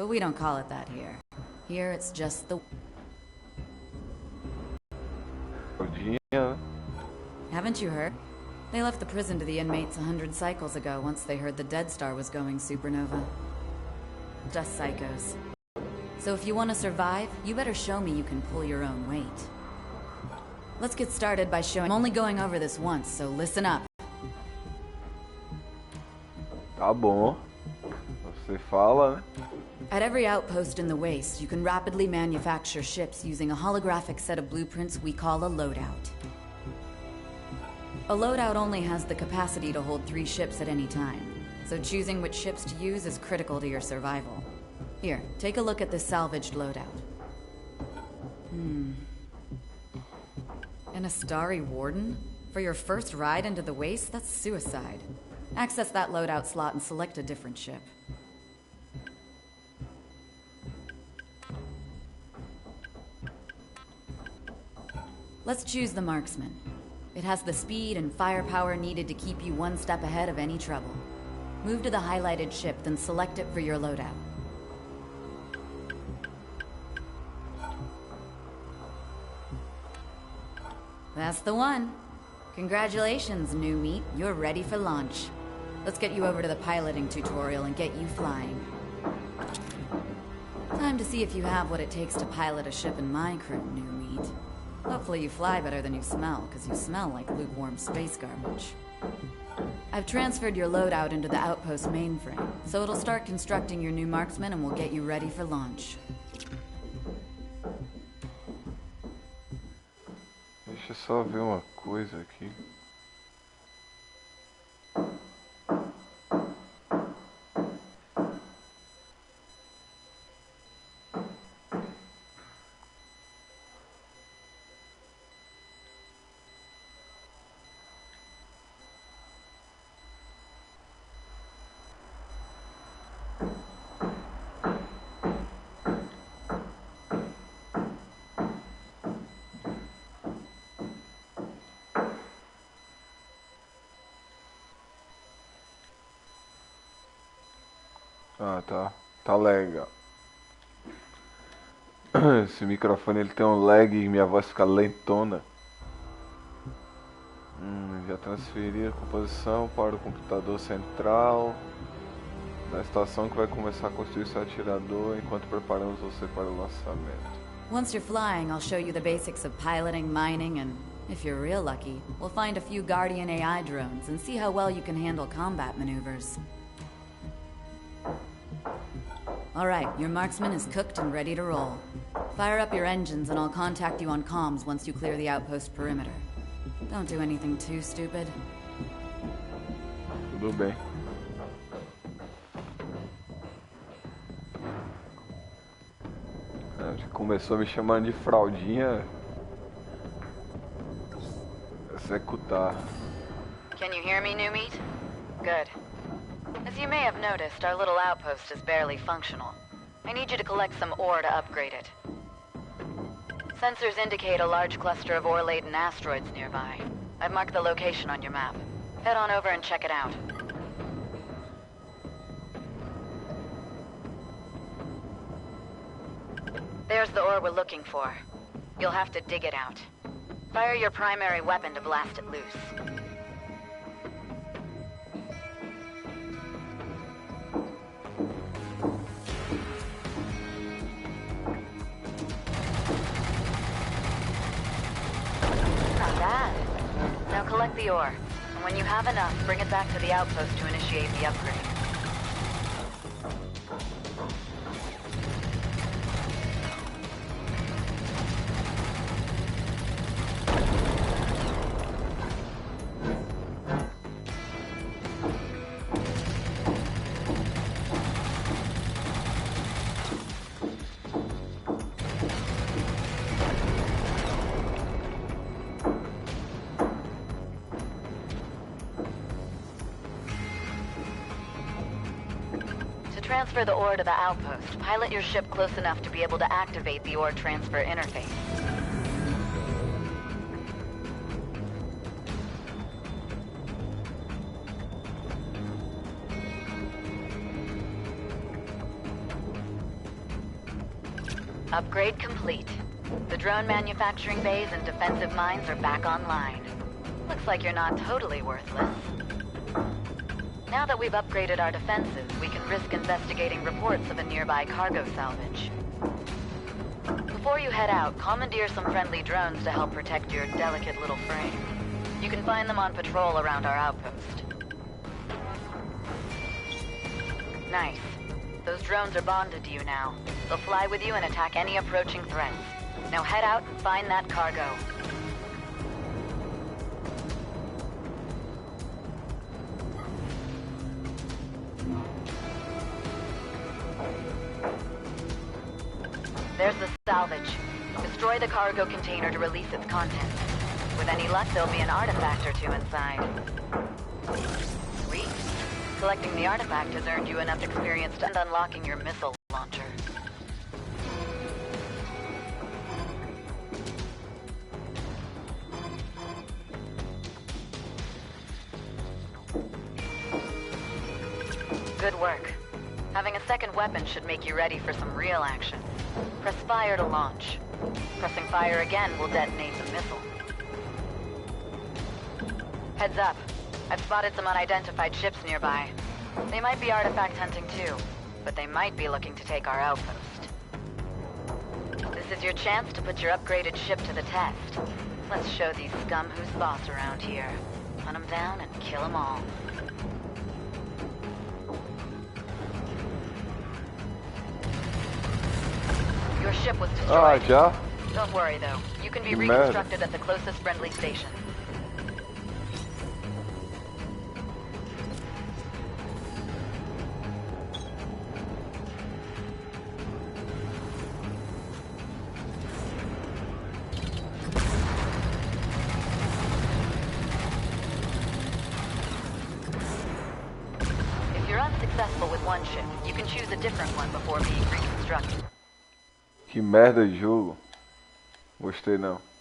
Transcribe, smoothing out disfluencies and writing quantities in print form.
but we don't call it that here. Here it's just the... Haven't you heard? They left the prison to the inmates 100 cycles ago once they heard the Dead Star was going supernova. Just psychos. So if you want to survive, you better show me you can pull your own weight. Let's get started by showing... I'm only going over this once, so listen up. Tá bom. Você fala, né? At every outpost in the waste, you can rapidly manufacture ships using a holographic set of blueprints we call a loadout. A loadout only has the capacity to hold 3 ships at any time, so choosing which ships to use is critical to your survival. Here, take a look at this salvaged loadout. And a Starry Warden? For your first ride into the waste? That's suicide. Access that loadout slot and select a different ship. Let's choose the Marksman. It has the speed and firepower needed to keep you one step ahead of any trouble. Move to the highlighted ship, then select it for your loadout. That's the one. Congratulations, new meat. You're ready for launch. Let's get you over to the piloting tutorial and get you flying. Time to see if you have what it takes to pilot a ship in my crew, new meat. Hopefully you fly better than you smell, because you smell like lukewarm space garbage. I've transferred your loadout into the outpost mainframe, so it'll start constructing your new marksman and we'll get you ready for launch. Deixa eu só ver uma coisa aqui. Ah, tá legal. Esse microfone ele tem um lag e minha voz fica lentona. Já transferi a composição para o computador central da estação que vai começar a construir seu atirador enquanto preparamos você para o lançamento. Once you're flying, I'll show you the basics of piloting, mining, and if you're real lucky, we'll find a few Guardian AI drones and see how well you can handle combat maneuvers. Alright, your marksman is cooked and ready to roll. Fire up your engines and I'll contact you on comms once you clear the outpost perimeter. Don't do anything too stupid. Tudo bem. Começou me chamando de fraldinha. Executar. Can you hear me, new meat? Good. As you may have noticed, our little outpost is barely functional. I need you to collect some ore to upgrade it. Sensors indicate a large cluster of ore-laden asteroids nearby. I've marked the location on your map. Head on over and check it out. There's the ore we're looking for. You'll have to dig it out. Fire your primary weapon to blast it loose. Not bad. Now collect the ore, and when you have enough, bring it back to the outpost to initiate the upgrade. Transfer the ore to the outpost. Pilot your ship close enough to be able to activate the ore transfer interface. Upgrade complete. The drone manufacturing bays and defensive mines are back online. Looks like you're not totally worthless. Now that we've upgraded our defenses, we can risk investigating reports of a nearby cargo salvage. Before you head out, commandeer some friendly drones to help protect your delicate little frame. You can find them on patrol around our outpost. Nice. Those drones are bonded to you now. They'll fly with you and attack any approaching threats. Now head out and find that cargo. There's the salvage. Destroy the cargo container to release its contents. With any luck, there'll be an artifact or two inside. Sweet. Collecting the artifact has earned you enough experience to unlocking your missile launcher. Good work. Having a second weapon should make you ready for some real action. Press fire to launch. Pressing fire again will detonate the missile. Heads up. I've spotted some unidentified ships nearby. They might be artifact hunting too, but they might be looking to take our outpost. This is your chance to put your upgraded ship to the test. Let's show these scum who's boss around here. Hunt them down and kill them all. Your ship was destroyed. já? Don't worry though. You can be Que reconstructed at the closest friendly station. If you're unsuccessful with one ship, you can choose a different one before being reconstructed. Que merda de jogo. Gostei não.